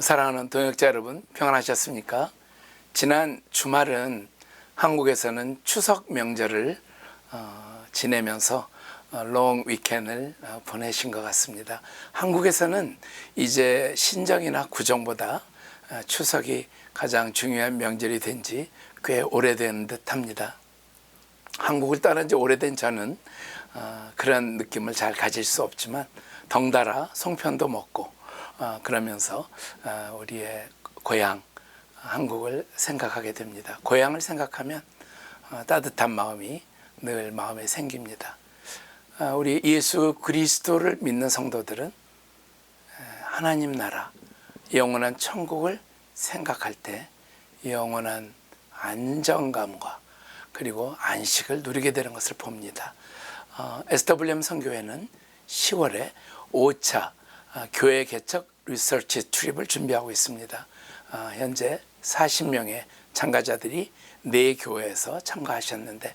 사랑하는 동역자 여러분, 평안하셨습니까? 지난 주말은 한국에서는 추석 명절을 지내면서 롱 위켄을 보내신 것 같습니다. 한국에서는 이제 신정이나 구정보다 추석이 가장 중요한 명절이 된 지 꽤 오래된 듯합니다. 한국을 떠난 지 오래된 저는 그런 느낌을 잘 가질 수 없지만 덩달아 송편도 먹고 그러면서 우리의 고향 한국을 생각하게 됩니다. 고향을 생각하면 따뜻한 마음이 늘 마음에 생깁니다. 우리 예수 그리스도를 믿는 성도들은 하나님 나라, 영원한 천국을 생각할 때 영원한 안정감과 그리고 안식을 누리게 되는 것을 봅니다. SWM 선교회는 10월에 5차 교회 개척 리서치 트립을 준비하고 있습니다. 현재 40명의 참가자들이 4교회에서 참가하셨는데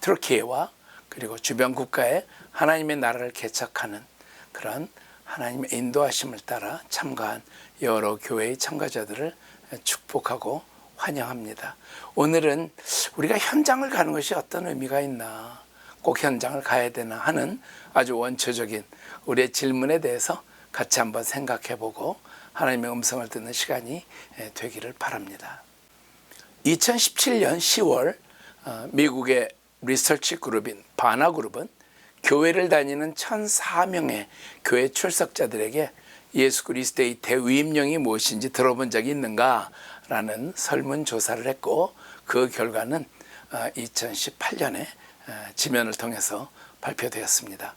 터키와 그리고 주변 국가에 하나님의 나라를 개척하는 그런 하나님의 인도하심을 따라 참가한 여러 교회의 참가자들을 축복하고 환영합니다. 오늘은 우리가 현장을 가는 것이 어떤 의미가 있나, 꼭 현장을 가야 되나 하는 아주 원초적인 우리의 질문에 대해서 같이 한번 생각해보고 하나님의 음성을 듣는 시간이 되기를 바랍니다. 2017년 10월 미국의 리서치 그룹인 바나 그룹은 교회를 다니는 1,004명의 교회 출석자들에게 예수 그리스도의 대위임령이 무엇인지 들어본 적이 있는가? 라는 설문조사를 했고 그 결과는 2018년에 지면을 통해서 발표되었습니다.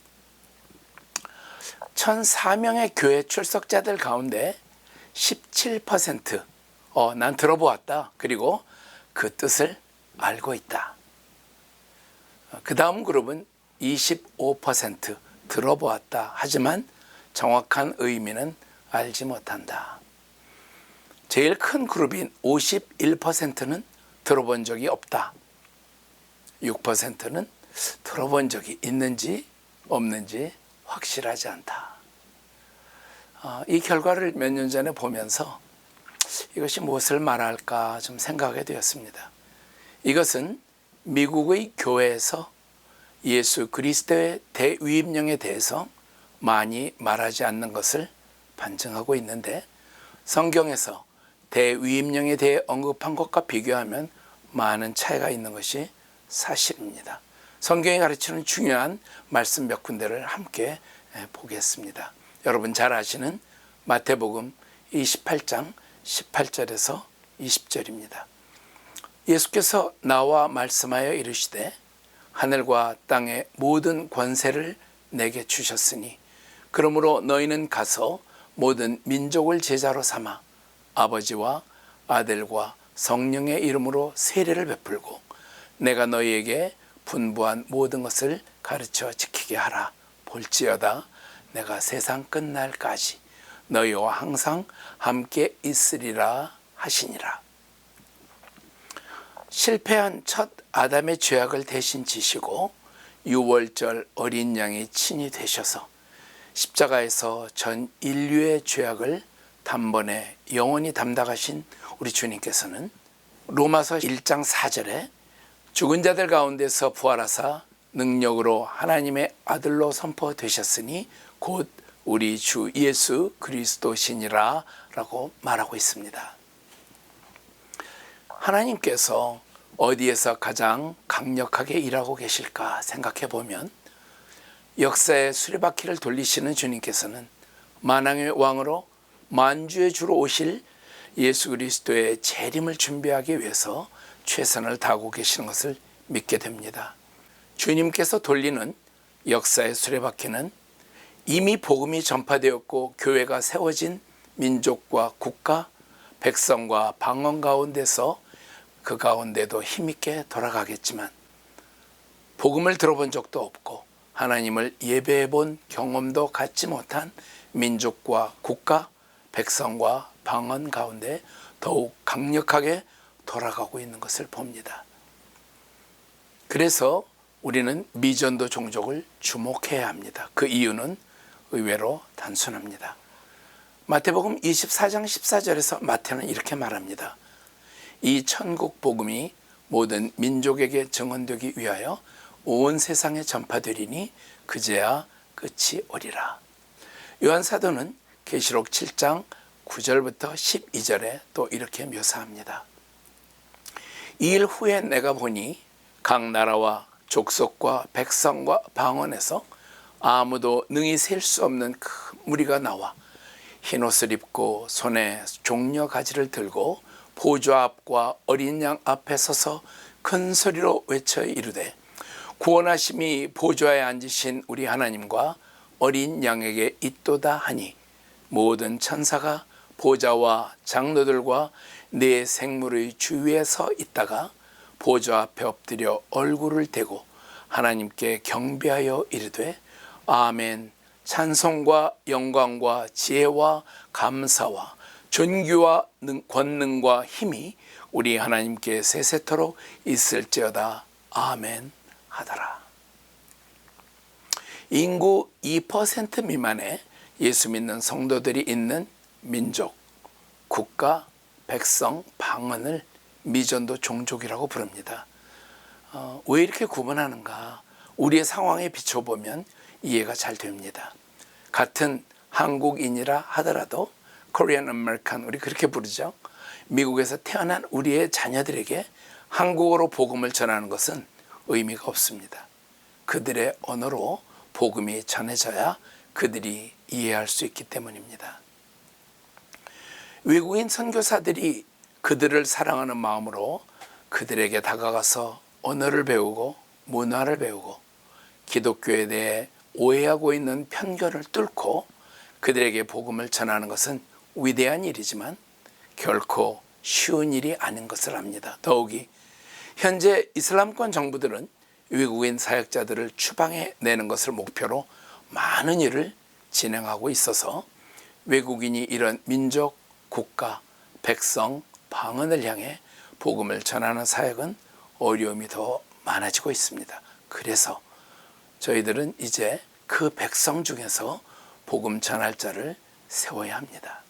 1,004명의 교회 출석자들 가운데 17% 난 들어보았다. 그리고 그 뜻을 알고 있다. 그 다음 그룹은 25% 들어보았다. 하지만 정확한 의미는 알지 못한다. 제일 큰 그룹인 51%는 들어본 적이 없다. 6%는 들어본 적이 있는지 없는지 확실하지 않다. 이 결과를 몇 년 전에 보면서 이것이 무엇을 말할까 좀 생각하게 되었습니다. 이것은 미국의 교회에서 예수 그리스도의 대위임령에 대해서 많이 말하지 않는 것을 반증하고 있는데 성경에서 대위임령에 대해 언급한 것과 비교하면 많은 차이가 있는 것이 사실입니다. 성경이 가르치는 중요한 말씀 몇 군데를 함께 보겠습니다. 여러분 잘 아시는 마태복음 28장 18절에서 20절입니다. 예수께서 나와 말씀하여 이르시되 하늘과 땅의 모든 권세를 내게 주셨으니 그러므로 너희는 가서 모든 민족을 제자로 삼아 아버지와 아들과 성령의 이름으로 세례를 베풀고 내가 너희에게 분부한 모든 것을 가르쳐 지키게 하라. 볼지어다 내가 세상 끝날까지 너희와 항상 함께 있으리라 하시니라. 실패한 첫 아담의 죄악을 대신 지시고 유월절 어린 양이 친히 되셔서 십자가에서 전 인류의 죄악을 단번에 영원히 담당하신 우리 주님께서는 로마서 1장 4절에 죽은 자들 가운데서 부활하사 능력으로 하나님의 아들로 선포되셨으니 곧 우리 주 예수 그리스도시니라 라고 말하고 있습니다. 하나님께서 어디에서 가장 강력하게 일하고 계실까 생각해 보면 역사의 수레바퀴를 돌리시는 주님께서는 만왕의 왕으로 만주의 주로 오실 예수 그리스도의 재림을 준비하기 위해서 최선을 다하고 계시는 것을 믿게 됩니다. 주님께서 돌리는 역사의 수레바퀴는 이미 복음이 전파되었고 교회가 세워진 민족과 국가, 백성과 방언 가운데서 그 가운데도 힘있게 돌아가겠지만 복음을 들어본 적도 없고 하나님을 예배해 본 경험도 갖지 못한 민족과 국가, 백성과 방언 가운데 더욱 강력하게 돌아가고 있는 것을 봅니다. 그래서 우리는 미전도 종족을 주목해야 합니다. 그 이유는 의외로 단순합니다. 마태복음 24장 14절에서 마태는 이렇게 말합니다. 이 천국 복음이 모든 민족에게 증언되기 위하여 온 세상에 전파되리니 그제야 끝이 오리라. 요한 사도는 계시록 7장 9절부터 12절에 또 이렇게 묘사합니다. 이 일 후에 내가 보니 각 나라와 족속과 백성과 방언에서 아무도 능히 셀 수 없는 큰 무리가 나와 흰옷을 입고 손에 종려 가지를 들고 보좌 앞과 어린 양 앞에 서서 큰 소리로 외쳐 이르되 구원하심이 보좌에 앉으신 우리 하나님과 어린 양에게 있도다 하니 모든 천사가 보좌와 장로들과 네 생물의 주위에 서 있다가 보좌 앞에 엎드려 얼굴을 대고 하나님께 경배하여 이르되 아멘. 찬송과 영광과 지혜와 감사와 존귀와 권능과 힘이 우리 하나님께 세세토록 있을지어다. 아멘 하더라. 인구 2% 미만의 예수 믿는 성도들이 있는 민족, 국가, 백성, 방언을 미전도 종족이라고 부릅니다. 왜 이렇게 구분하는가? 우리의 상황에 비춰보면 이해가 잘 됩니다. 같은 한국인이라 하더라도 Korean American, 우리 그렇게 부르죠. 미국에서 태어난 우리의 자녀들에게 한국어로 복음을 전하는 것은 의미가 없습니다. 그들의 언어로 복음이 전해져야 그들이 이해할 수 있기 때문입니다. 외국인 선교사들이 그들을 사랑하는 마음으로 그들에게 다가가서 언어를 배우고 문화를 배우고 기독교에 대해 오해하고 있는 편견을 뚫고 그들에게 복음을 전하는 것은 위대한 일이지만 결코 쉬운 일이 아닌 것을 압니다. 더욱이 현재 이슬람권 정부들은 외국인 사역자들을 추방해 내는 것을 목표로 많은 일을 진행하고 있어서 외국인이 이런 민족, 국가, 백성, 방언을 향해 복음을 전하는 사역은 어려움이 더 많아지고 있습니다. 그래서 저희들은 이제 그 백성 중에서 복음 전할 자를 세워야 합니다.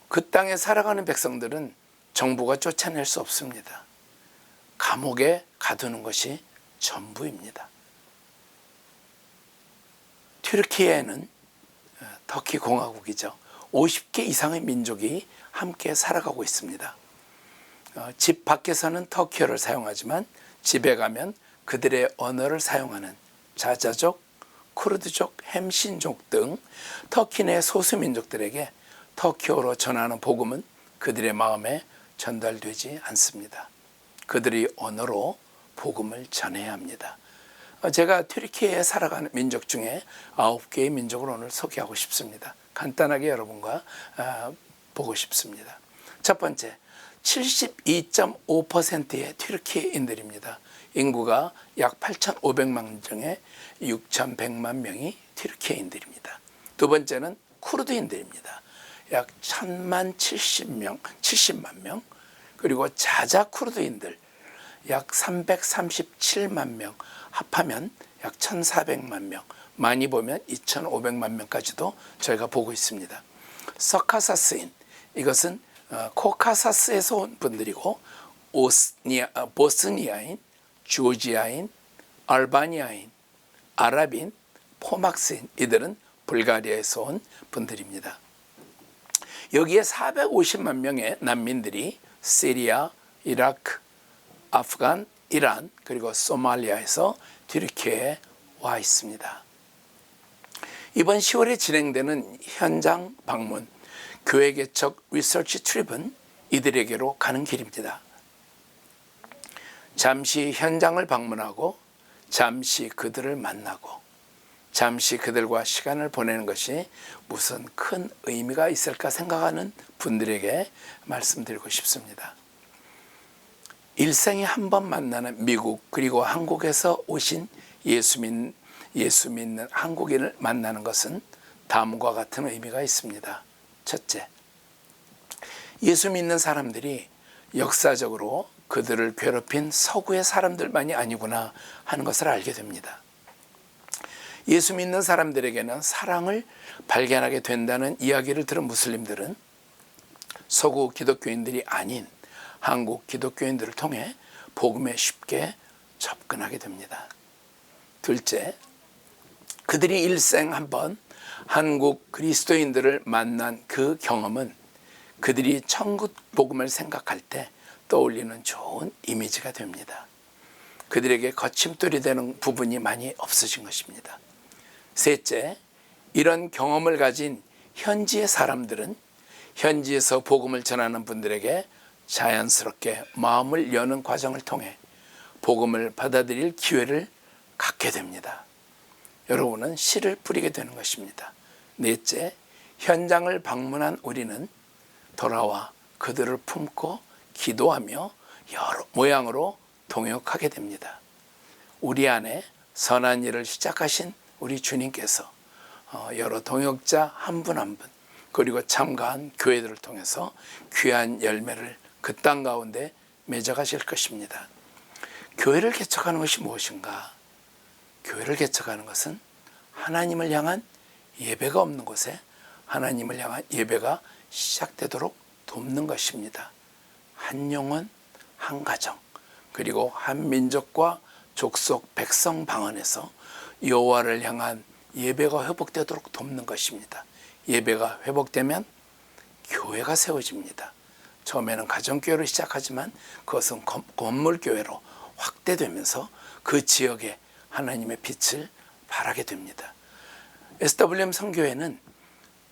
그 땅에 살아가는 백성들은 정부가 쫓아낼 수 없습니다. 감옥에 가두는 것이 전부입니다. 튀르키예는 터키 공화국이죠. 50개 이상의 민족이 함께 살아가고 있습니다. 집 밖에서는 터키어를 사용하지만 집에 가면 그들의 언어를 사용하는 자자족, 쿠르드족, 햄신족 등 터키 내 소수민족들에게 터키어로 전하는 복음은 그들의 마음에 전달되지 않습니다. 그들의 언어로 복음을 전해야 합니다. 제가 튀르키예에 살아가는 민족 중에 9개의 민족을 오늘 소개하고 싶습니다. 간단하게 여러분과 보고 싶습니다. 첫 번째, 72.5%의 튀르키예인들입니다. 인구가 약 8,500만 중에 6,100만 명이 튀르키예인들입니다. 두 번째는 쿠르드인들입니다. 약 70만 명, 그리고 자자 쿠르드인들 약 337만 명, 합하면 약 1,400만 명, 많이 보면 2,500만 명까지도 저희가 보고 있습니다. 서카사스인, 이것은 코카사스에서 온 분들이고 보스니아인, 조지아인, 알바니아인, 아랍인, 포막스인, 이들은 불가리아에서 온 분들입니다. 여기에 450만 명의 난민들이 시리아, 이라크, 아프간, 이란, 그리고 소말리아에서 튀르키예에 와 있습니다. 이번 10월에 진행되는 현장 방문, 교회 개척 리서치 트립은 이들에게로 가는 길입니다. 잠시 현장을 방문하고 잠시 그들을 만나고 잠시 그들과 시간을 보내는 것이 무슨 큰 의미가 있을까 생각하는 분들에게 말씀드리고 싶습니다. 일생에 한 번 만나는 미국 그리고 한국에서 오신 예수 믿는 한국인을 만나는 것은 다음과 같은 의미가 있습니다. 첫째, 예수 믿는 사람들이 역사적으로 그들을 괴롭힌 서구의 사람들만이 아니구나 하는 것을 알게 됩니다. 예수 믿는 사람들에게는 사랑을 발견하게 된다는 이야기를 들은 무슬림들은 서구 기독교인들이 아닌 한국 기독교인들을 통해 복음에 쉽게 접근하게 됩니다. 둘째, 그들이 일생 한번 한국 그리스도인들을 만난 그 경험은 그들이 천국 복음을 생각할 때 떠올리는 좋은 이미지가 됩니다. 그들에게 거침돌이 되는 부분이 많이 없어진 것입니다. 셋째, 이런 경험을 가진 현지의 사람들은 현지에서 복음을 전하는 분들에게 자연스럽게 마음을 여는 과정을 통해 복음을 받아들일 기회를 갖게 됩니다. 여러분은 씨를 뿌리게 되는 것입니다. 넷째, 현장을 방문한 우리는 돌아와 그들을 품고 기도하며 여러 모양으로 동역하게 됩니다. 우리 안에 선한 일을 시작하신 우리 주님께서 여러 동역자 한 분 한 분 그리고 참가한 교회들을 통해서 귀한 열매를 그 땅 가운데 맺어가실 것입니다. 교회를 개척하는 것이 무엇인가? 교회를 개척하는 것은 하나님을 향한 예배가 없는 곳에 하나님을 향한 예배가 시작되도록 돕는 것입니다. 한 영혼, 한 가정, 그리고 한 민족과 족속, 백성 방언에서 여호와를 향한 예배가 회복되도록 돕는 것입니다. 예배가 회복되면 교회가 세워집니다. 처음에는 가정교회로 시작하지만 그것은 건물교회로 확대되면서 그 지역에 하나님의 빛을 발하게 됩니다. SWM 선교회는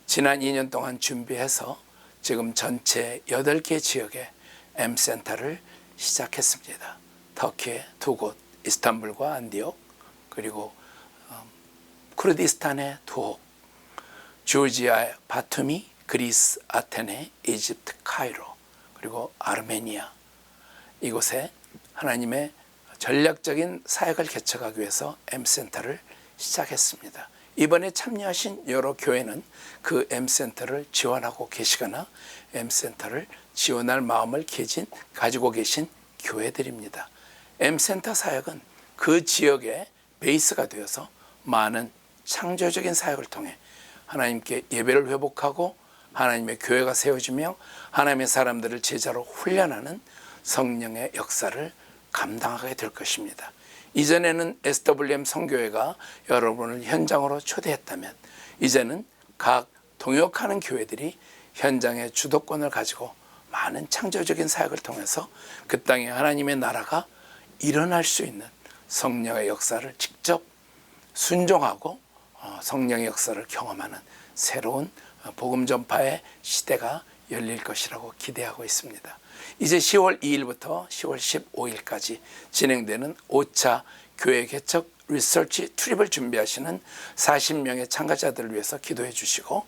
지난 2년 동안 준비해서 지금 전체 8개 지역에 M센터를 시작했습니다. 터키의 2곳, 이스탄불과 안디옥, 그리고 쿠르디스탄의 두옥, 조지아의 바투미, 그리스 아테네, 이집트 카이로, 그리고 아르메니아, 이곳에 하나님의 전략적인 사역을 개척하기 위해서 M센터를 시작했습니다. 이번에 참여하신 여러 교회는 그 M센터를 지원하고 계시거나 M센터를 지원할 마음을 가지고 계신 교회들입니다. M센터 사역은 그 지역의 베이스가 되어서 많은 창조적인 사역을 통해 하나님께 예배를 회복하고 하나님의 교회가 세워지며 하나님의 사람들을 제자로 훈련하는 성령의 역사를 감당하게 될 것입니다. 이전에는 SWM 선교회가 여러분을 현장으로 초대했다면 이제는 각 동역하는 교회들이 현장의 주도권을 가지고 많은 창조적인 사역을 통해서 그 땅에 하나님의 나라가 일어날 수 있는 성령의 역사를 직접 순종하고 성령의 역사를 경험하는 새로운 복음 전파의 시대가 열릴 것이라고 기대하고 있습니다. 이제 10월 2일부터 10월 15일까지 진행되는 5차 교회 개척 리서치 트립을 준비하시는 40명의 참가자들을 위해서 기도해 주시고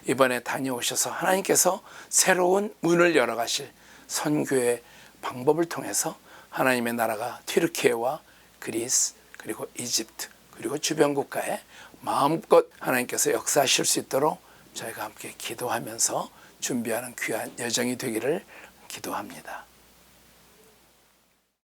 이번에 다녀오셔서 하나님께서 새로운 문을 열어가실 선교의 방법을 통해서 하나님의 나라가 튀르키예와 그리스 그리고 이집트 그리고 주변 국가에 마음껏 하나님께서 역사하실 수 있도록 저희가 함께 기도하면서 준비하는 귀한 여정이 되기를 기도합니다.